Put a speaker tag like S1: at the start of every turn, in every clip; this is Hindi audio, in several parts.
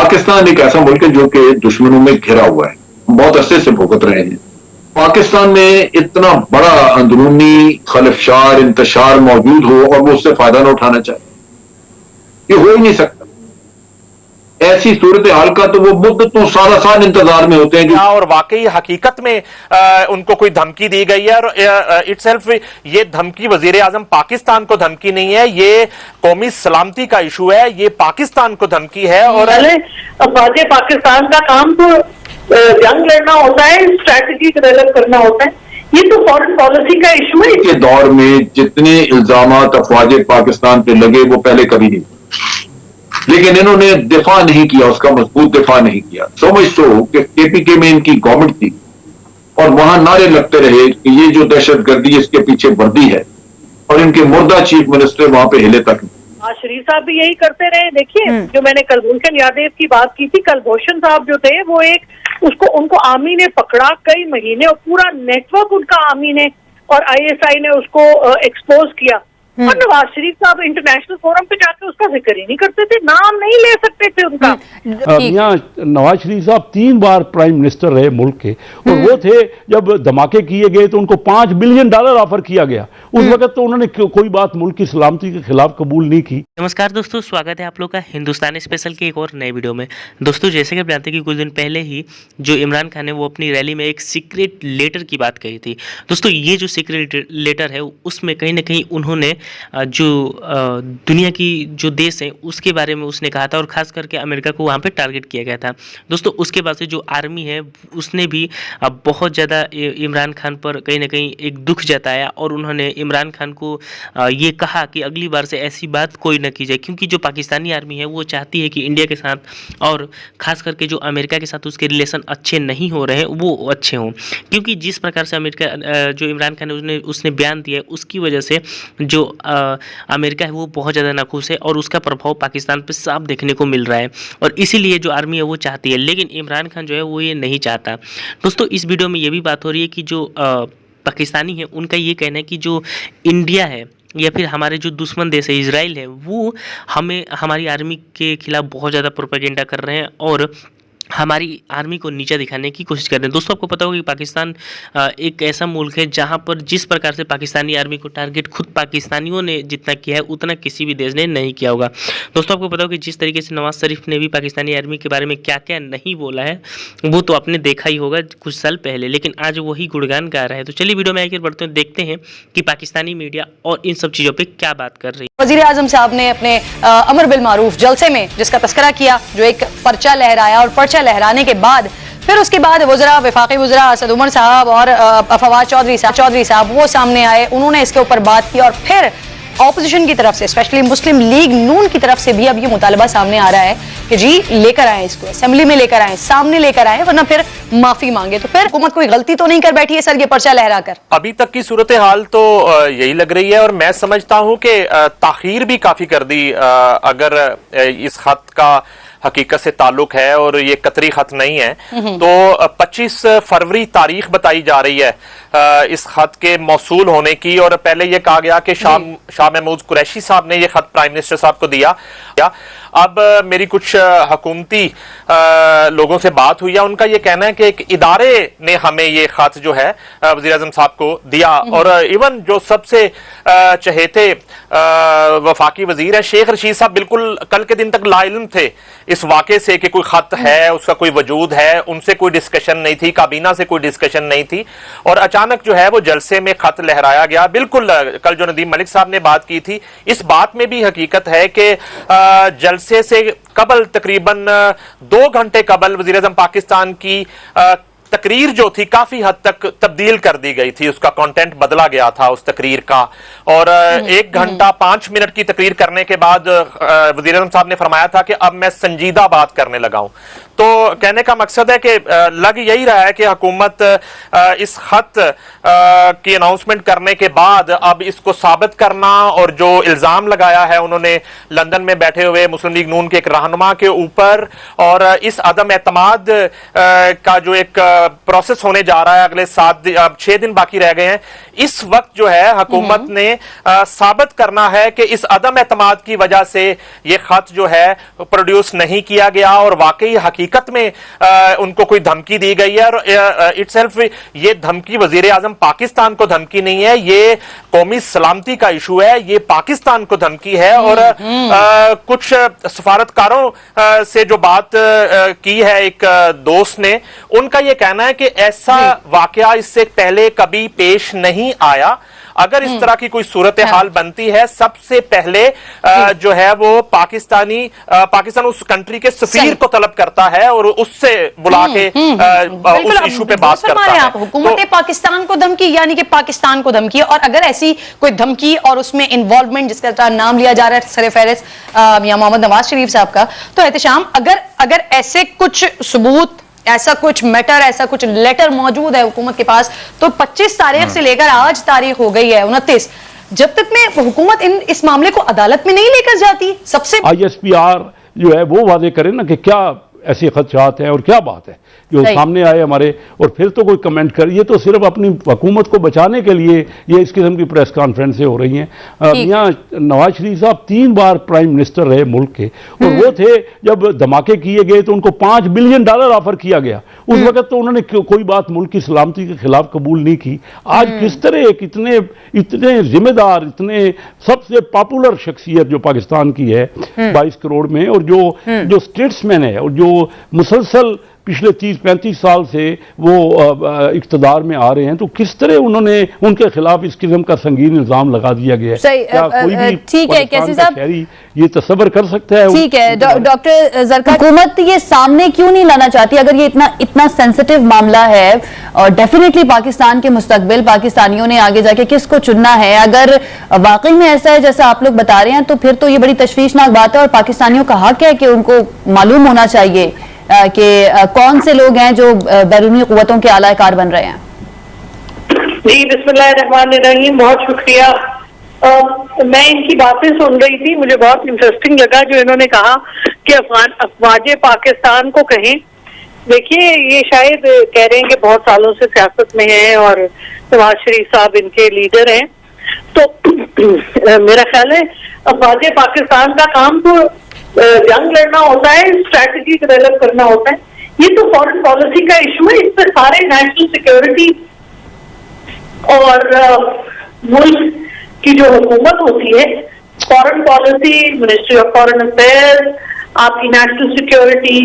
S1: पाकिस्तान एक ऐसा मुल्क है जो कि दुश्मनों में घिरा हुआ है, बहुत अरसे से भुगत रहे हैं। पाकिस्तान में इतना बड़ा अंदरूनी खलफशार इंतशार मौजूद हो और वो उससे फायदा न उठाना चाहे, ये हो ही नहीं सकता। ऐसी सूरत हाल का तो वो मुद्दतों सारा साल इंतजार में होते हैं कि
S2: और वाकई हकीकत में उनको कोई धमकी दी गई है, और इटसेल्फ ये धमकी वजीर आजम पाकिस्तान को धमकी नहीं है, ये कौमी सलामती का इशू है, ये पाकिस्तान को धमकी है। और
S3: पहले पाकिस्तान का काम तो जंग लड़ना होता है, स्ट्रैटेजी डेवलप करना होता है, ये तो फॉरेन पॉलिसी का इशू है।
S1: के दौर में जितने इल्जामात अफवाज पाकिस्तान पे लगे वो पहले कभी नहीं, लेकिन इन्होंने दिफा नहीं किया, उसका मजबूत दिफा नहीं किया। समझ तो कि केपीके में इनकी गवर्नमेंट थी और वहां नारे लगते रहे कि ये जो दहशतगर्दी इसके पीछे वर्दी है, और इनके मुर्दा चीफ मिनिस्टर वहां पे हिले तक।
S3: शरीफ साहब भी यही करते रहे। देखिए, जो मैंने कुलभूषण यादव की बात की थी, कुलभूषण साहब जो थे वो उनको आर्मी ने पकड़ा कई महीने, और पूरा नेटवर्क उनका आर्मी ने और आईएसआई ने उसको एक्सपोज किया। और नवाज शरीफ साहब इंटरनेशनल फोरम पे जाकर उसका जिक्र ही नहीं करते थे, नाम नहीं ले सकते थे उनका।
S4: यहाँ नवाज शरीफ साहब 3 बार प्राइम मिनिस्टर रहे मुल्क के, और वो थे जब धमाके किए गए तो उनको $5 बिलियन ऑफर किया गया। उस वक्त तो उन्होंने कोई बात मुल्क की सलामती के खिलाफ कबूल नहीं की।
S5: नमस्कार दोस्तों, स्वागत है आप लोग का हिंदुस्तान स्पेशल के एक और नए वीडियो में। दोस्तों, जैसे कि आप जानते हैं कि कुछ दिन पहले ही जो इमरान खान है वो अपनी रैली में एक सीक्रेट लेटर की बात कही थी। दोस्तों, ये जो सीक्रेट लेटर है उसमें कहीं ना कहीं उन्होंने जो दुनिया की जो देश हैं उसके बारे में उसने कहा था, और खास करके अमेरिका को वहाँ पे टारगेट किया गया था। दोस्तों, उसके बाद से जो आर्मी है उसने भी बहुत ज़्यादा इमरान खान पर कहीं ना कहीं एक दुख जताया, और उन्होंने इमरान खान को ये कहा कि अगली बार से ऐसी बात कोई न की जाए, क्योंकि जो पाकिस्तानी आर्मी है वो चाहती है कि इंडिया के साथ और ख़ास करके जो अमेरिका के साथ उसके रिलेशन अच्छे नहीं हो रहे हैं वो अच्छे हों। क्योंकि जिस प्रकार से अमेरिका जो इमरान खान है उसने बयान दिया है, उसकी वजह से जो अमेरिका है वो बहुत ज़्यादा नाखुश है, और उसका प्रभाव पाकिस्तान पर साफ देखने को मिल रहा है, और इसीलिए जो आर्मी है वो चाहती है, लेकिन इमरान खान जो है वो ये नहीं चाहता। दोस्तों, इस वीडियो में ये भी बात हो रही है कि जो पाकिस्तानी है उनका ये कहना है कि जो इंडिया है या फिर हमारे जो दुश्मन देश है इजराइल है, वो हमारी आर्मी के खिलाफ बहुत ज़्यादा प्रोपेगेंडा कर रहे हैं और हमारी आर्मी को नीचा दिखाने की कोशिश कर रहे हैं। दोस्तों, आपको पता होगा कि पाकिस्तान एक ऐसा मुल्क है जहां पर जिस प्रकार से पाकिस्तानी आर्मी को टारगेट खुद पाकिस्तानियों ने जितना किया है उतना किसी भी देश ने नहीं किया होगा। दोस्तों, आपको पता होगा कि जिस तरीके से नवाज शरीफ ने भी पाकिस्तानी आर्मी के बारे में क्या क्या नहीं बोला है वो तो आपने देखा ही होगा कुछ साल पहले, लेकिन आज वही गुणगान गा रहा है। तो चलिए वीडियो में आगे बढ़ते हैं, देखते हैं कि पाकिस्तानी मीडिया और इन सब चीज़ों पर क्या बात कर रही है।
S6: वजीर आजम साहब ने अपने अमर बिल मारूफ जलसे में जिसका तस्करा किया, जो एक पर्चा लहराया, और पर्चा लहराने के बाद फिर उसके बाद वज़रा वफाकी वज़रा असद उमर साहब और फवाद चौधरी साहब वो सामने आए, उन्होंने इसके ऊपर बात की, और फिर ऑपोजिशन की तरफ से स्पेशली मुस्लिम लीग नून की तरफ से भी अब ये मुतालबा सामने आ रहा है कि जी लेकर आए, इसको असेंबली में लेकर आए, सामने लेकर आए, वरना फिर माफी मांगे। तो फिर हुकूमत कोई गलती तो नहीं कर बैठी है सर ये पर्चा लहरा कर?
S2: अभी तक की सूरत हाल तो यही लग रही है, और मैं समझता हूं कि ताखीर भी काफी कर दी। अगर इस खत का हकीकत से ताल्लुक है और ये कतरी खत नहीं है, तो 25 फरवरी तारीख बताई जा रही है इस खत के मौसूल होने की। और पहले ये कहा गया कि शाह महमूद कुरैशी साहब ने ये खत प्राइम मिनिस्टर साहब को दिया। अब मेरी कुछ हुकूमती लोगों से बात हुई है, उनका ये कहना है कि एक इदारे ने हमें ये खत जो है वज़ीर आज़म साहब को दिया, और इवन जो सबसे चहेते वफाकी वजीर है शेख रशीद साहब बिल्कुल कल के दिन तक लाइल्म थे इस वाक़े से कि कोई खत है, उसका कोई वजूद है। उनसे कोई डिस्कशन नहीं थी, काबीना से कोई डिस्कशन नहीं थी, और अचानक जो है वो जलसे में खत लहराया गया। बिल्कुल कल जो नदीम मलिक साहब ने बात की थी, इस बात में भी हकीकत है कि जलसे से कबल तकरीबन 2 घंटे कबल वज़ीर आज़म पाकिस्तान की तकरीर जो थी काफी हद तक तब्दील कर दी गई थी, उसका कंटेंट बदला गया था उस तकरीर का। और 1 घंटा 5 मिनट की तकरीर करने के बाद वज़ीर आज़म साहब ने फरमाया था कि अब मैं संजीदा बात करने लगा हूं। तो कहने का मकसद है कि लग यही रहा है कि हुकूमत इस खत की अनाउंसमेंट करने के बाद अब इसको साबित करना, और जो इल्जाम लगाया है उन्होंने लंदन में बैठे हुए मुस्लिम लीग नून के एक रहनुमा के ऊपर, और इस अदम एतमाद का जो एक प्रोसेस होने जा रहा है, अगले 6 दिन बाकी रह गए हैं। इस वक्त जो है हुकूमत ने साबित करना है कि इस अदम एतमाद की वजह से ये खत जो है प्रोड्यूस नहीं किया गया और वाकई हकीकत में उनको कोई धमकी दी गई है। और इटसेल्फ ये धमकी वजीर आजम पाकिस्तान को धमकी नहीं है, ये कौमी सलामती का इशू है, ये पाकिस्तान को धमकी है। और कुछ सफारतकारों से जो बात की है एक दोस्त ने, उनका यह कहना है कि ऐसा वाकया इससे पहले कभी पेश नहीं आया। अगर इस तरह की कोई सूरत हाल बनती है, सबसे पहले जो है वो पाकिस्तान उस कंट्री के सफीर को तलब करता है और उससे बुला के उस इशू पे बात करता है।
S6: हुकूमत पाकिस्तान को धमकी, यानी कि पाकिस्तान को धमकी, और अगर ऐसी कोई धमकी और उसमें इन्वॉल्वमेंट जिसका नाम लिया जा रहा है सर-ए-फ़हरिस्त मियां मोहम्मद नवाज शरीफ साहब का, तो एहतशाम अगर ऐसे कुछ सबूत, ऐसा कुछ मैटर, ऐसा कुछ लेटर मौजूद है हुकूमत के पास, तो 25 तारीख से लेकर आज तारीख हो गई है 29, जब तक में हुकूमत इस मामले को अदालत में नहीं लेकर जाती, सबसे
S4: ISPR जो है वो वादे करे ना कि क्या ऐसे खदशात हैं और क्या बात है जो सामने आए हमारे, और फिर तो कोई कमेंट कर। ये तो सिर्फ अपनी हुकूमत को बचाने के लिए ये इस किस्म की प्रेस कॉन्फ्रेंसें हो रही हैं। मियां नवाज शरीफ साहब 3 बार प्राइम मिनिस्टर रहे मुल्क के, और वो थे जब धमाके किए गए तो उनको $5 बिलियन ऑफर किया गया। उस वक्त तो उन्होंने कोई बात मुल्क की सलामती के खिलाफ कबूल नहीं की। आज किस तरह इतने जिम्मेदार, इतने सबसे पॉपुलर शख्सियत जो पाकिस्तान की है 22 करोड़ में, और जो स्टेट्समैन है और जो मुसलसल पिछले 30-35 साल से वो इख्तिदार में आ रहे हैं, तो किस तरह उनके खिलाफ इस किस्म का संगीन इल्जाम लगा दिया गया है। क्या कोई भी
S7: ठीक है कैसी साहब
S4: ये तसव्वुर कर सकता है?
S7: ठीक है डॉक्टर ज़रका, हुकूमत ये सामने क्यों नहीं लाना चाहती? अगर ये इतना सेंसिटिव मामला है और डेफिनेटली पाकिस्तान के मुस्तकबिल, पाकिस्तानियों ने आगे जाके किसको चुनना है, अगर वाकई में ऐसा है जैसा आप लोग बता रहे हैं, तो फिर तो ये बड़ी तशवीशनाक बात है और पाकिस्तानियों का हक है कि उनको मालूम होना चाहिए कि कौन से लोग हैं जो बैरूनी कुव्वतों के आला-कार बन रहे हैं।
S3: जी बिस्मिल्लाहिर्रहमानिर्रहीम, बहुत शुक्रिया। मैं इनकी बातें सुन रही थी, मुझे बहुत इंटरेस्टिंग लगा जो इन्होंने कहा कि अफवाज पाकिस्तान को कहें। देखिए ये शायद कह रहे हैं कि बहुत सालों से सियासत में हैं और नवाज शरीफ साहब इनके लीडर हैं, तो मेरा ख्याल है अफवाज पाकिस्तान का काम तो जंग लड़ना होता है, स्ट्रैटेजी डेवलप करना होता है। ये तो फॉरेन पॉलिसी का इशू है, इस पर सारे नेशनल सिक्योरिटी और मुल्क की जो हुकूमत होती है, foreign policy, ministry of foreign affairs, आपकी नेशनल सिक्योरिटी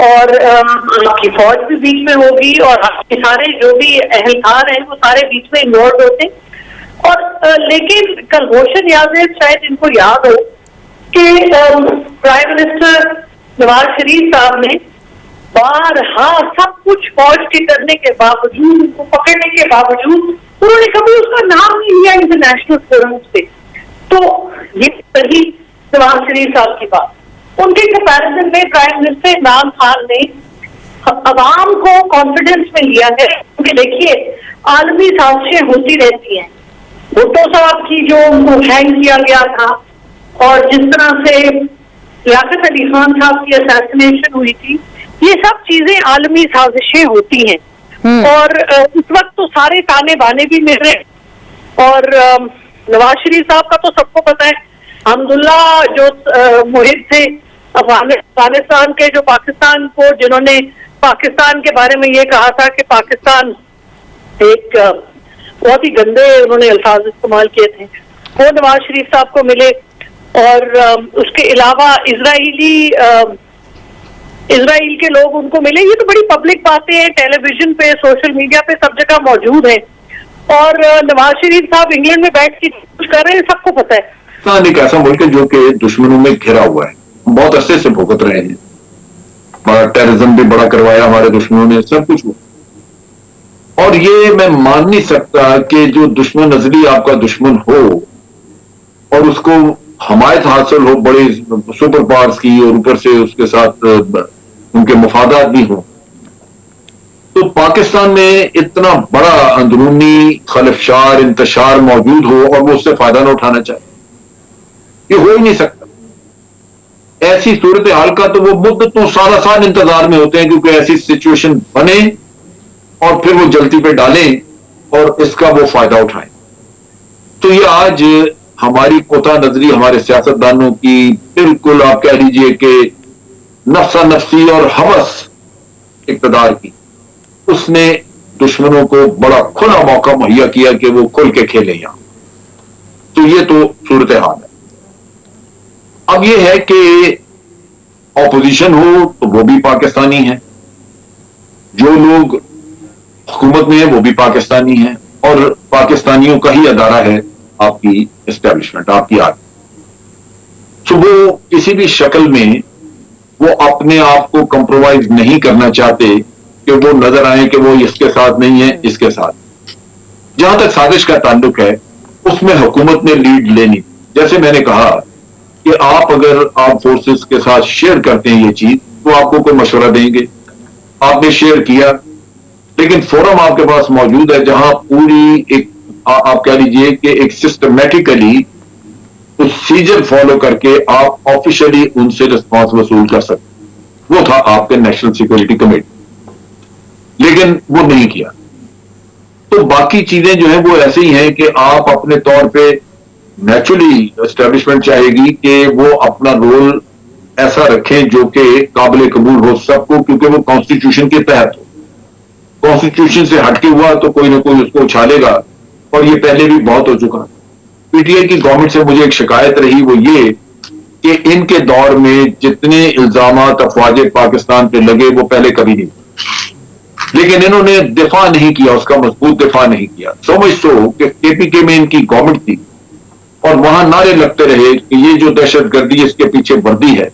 S3: और आपकी फौज भी बीच में होगी और आपके सारे जो भी अहलकार हैं वो सारे बीच में इन्वॉल्व होते हैं। और लेकिन कुलभूषण यादव, शायद इनको याद हो कि प्राइम मिनिस्टर नवाज शरीफ साहब ने बारहा सब कुछ फौज के करने के बावजूद, उनको पकड़ने के बावजूद, उन्होंने कभी उसका नाम नहीं लिया इंटरनेशनल फोरम से। तो ये सही नवाज शरीफ साहब की बात। उनके कंपैरिजन में प्राइम मिनिस्टर इमरान खान ने अवाम को कॉन्फिडेंस में लिया है, क्योंकि देखिए आलमी साजिशें होती रहती हैं। भुट्टो साहब की जो उनको हैंग किया गया था और जिस तरह से लियाकत अली खान साहब की असैसिनेशन हुई थी, ये सब चीजें आलमी साजिशें होती हैं। और उस वक्त तो सारे ताने बाने भी मिल रहे। और नवाज शरीफ साहब का तो सबको पता है, हमदुल्ला जो मुहिब थे अफगानिस्तान के, जो पाकिस्तान को, जिन्होंने पाकिस्तान के बारे में ये कहा था कि पाकिस्तान एक बहुत ही गंदे उन्होंने अल्फाज इस्तेमाल किए थे, वो नवाज शरीफ साहब को मिले। और उसके अलावा इजराइल के लोग उनको मिले। ये तो बड़ी पब्लिक बातें हैं, टेलीविजन पे, सोशल मीडिया पे, सब जगह मौजूद है। और नवाज शरीफ साहब इंग्लैंड में बैठ के कुछ कर रहे हैं, सबको पता है।
S1: पाकिस्तान एक ऐसा मुल्क है जो कि दुश्मनों में घिरा हुआ है, बहुत अरसे से भुगत रहे हैं। टेररिज्म भी बड़ा करवाया हमारे दुश्मनों ने, सब कुछ हुआ। और ये मैं मान नहीं सकता कि जो दुश्मन नजरी आपका दुश्मन हो और उसको हमायत हासिल हो बड़े सुपर पावर्स की, और ऊपर से उसके साथ उनके मफादात भी हों, तो पाकिस्तान में इतना बड़ा अंदरूनी खलफशार इंतशार मौजूद हो और वो उससे फायदा न उठाना चाहे, ये हो ही नहीं सकता। ऐसी सूरत हाल का तो वो मुद्दतों साल इंतजार में होते हैं, क्योंकि ऐसी सिचुएशन बने और फिर वो जल्दी पे डालें और इसका वो फायदा उठाएं। तो ये आज हमारी कोता नजरी हमारे सियासतदानों की, बिल्कुल आप कह लीजिए कि नफ्सा नफ्सी और हवस इक़्तिदार की, उसने दुश्मनों को बड़ा खुला मौका मुहैया किया कि वो खुल के खेले यहां। तो ये तो सूरत हाल है। अब ये है कि ऑपोजिशन हो तो वो भी पाकिस्तानी है, जो लोग हुकूमत में है वो भी पाकिस्तानी है, और पाकिस्तानियों का ही अदारा है आपकी एस्टेब्लिशमेंट, आपकी आर्मी। तो वो किसी भी शक्ल में वो अपने आप को कंप्रोमाइज नहीं करना चाहते कि वो नजर आए कि वो इसके साथ नहीं है, इसके साथ। जहां तक साजिश का ताल्लुक है उसमें हुकूमत ने लीड लेनी। जैसे मैंने कहा कि आप अगर आर्म फोर्सेस के साथ शेयर करते हैं ये चीज, तो आपको कोई मशवरा देंगे, आपने शेयर किया, लेकिन फोरम आपके पास मौजूद है जहां पूरी एक आप कह लीजिए कि एक सिस्टमेटिकली प्रोसीजर फॉलो करके आप ऑफिशियली उनसे रिस्पॉन्स वसूल कर सकते। वो था आपके नेशनल सिक्योरिटी कमेटी, लेकिन वो नहीं किया। तो बाकी चीजें जो है वो ऐसे ही हैं कि आप अपने तौर पे नेचुरली एस्टेब्लिशमेंट चाहेगी कि वो अपना रोल ऐसा रखें जो कि काबिल कबूल हो सबको, क्योंकि वो कॉन्स्टिट्यूशन के तहत हो। कॉन्स्टिट्यूशन से हटके हुआ तो कोई ना कोई उसको उछालेगा, और ये पहले भी बहुत हो चुका। पीटीआई की गवर्नमेंट से मुझे एक शिकायत रही, वो ये कि इनके दौर में जितने इल्जामात अफवाज पाकिस्तान पे लगे वो पहले कभी नहीं, लेकिन इन्होंने दिफा नहीं किया, उसका मजबूत दिफा नहीं किया। समझ सो कि केपीके में इनकी गवर्नमेंट थी और वहां नारे लगते रहे कि ये जो दहशतगर्दी इसके पीछे वर्दी है,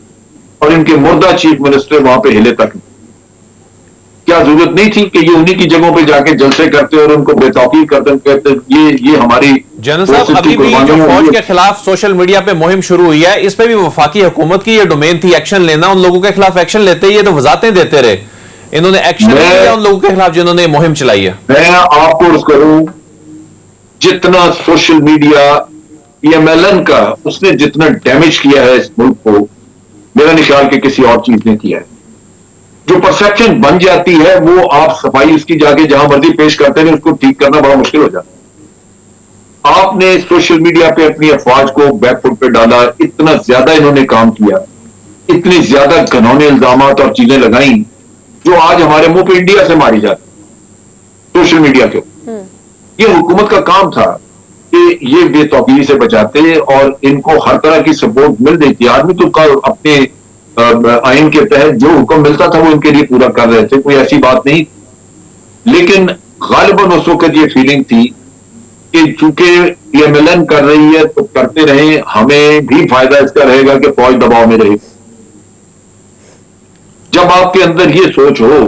S1: और इनके मुर्दा चीफ मिनिस्टर वहां पे हिले तक नहीं। क्या जरूरत नहीं थी कि ये उन्हीं की जगहों पे जाके जलसे करते और उनको बेतौकीर करते, कहते ये हमारी
S8: जनरल साहब, अभी भी जो फौज के खिलाफ सोशल मीडिया पे मुहिम शुरू हुई है, इस पे भी वफाकी हुकूमत की ये डोमेन थी एक्शन लेना। उन लोगों के खिलाफ एक्शन लेते ही ये तो वजातें देते रहे, इन्होंने एक्शन नहीं लिया उन लोगों के खिलाफ जिन्होंने मुहिम चलाई है।
S1: मैं आपको अर्ज करूं, जितना सोशल मीडिया PMLN का उसने जितना डैमेज किया है इस मुल्क को, मेरा नहीं ख्याल कि किसी और चीज ने किया है। जो परसेप्शन बन जाती है वो आप सफाई उसकी जाके जहां मर्जी पेश करते हैं, उसको ठीक करना बड़ा मुश्किल हो जाता है। आपने सोशल मीडिया पे अपनी अफवाज को बैकफुट पे डाला, इतना ज्यादा इन्होंने काम किया, इतनी ज्यादा घनौने इल्जामात और चीजें लगाई जो आज हमारे मुंह पे इंडिया से मारी जाती सोशल मीडिया के। ये हुकूमत का काम था कि ये बेतौकीरी से बचाते और इनको हर तरह की सपोर्ट मिल रही थी। आदमी तो अपने आइन के तहत जो हुक्म मिलता था वो इनके लिए पूरा कर रहे थे, कोई ऐसी बात नहीं। लेकिन गालिबन उस वक्त ये फीलिंग थी कि चूंकि PMLN कर रही है तो करते रहे, हमें भी फायदा इसका रहेगा कि फौज दबाव में रहे। जब आपके अंदर ये सोच हो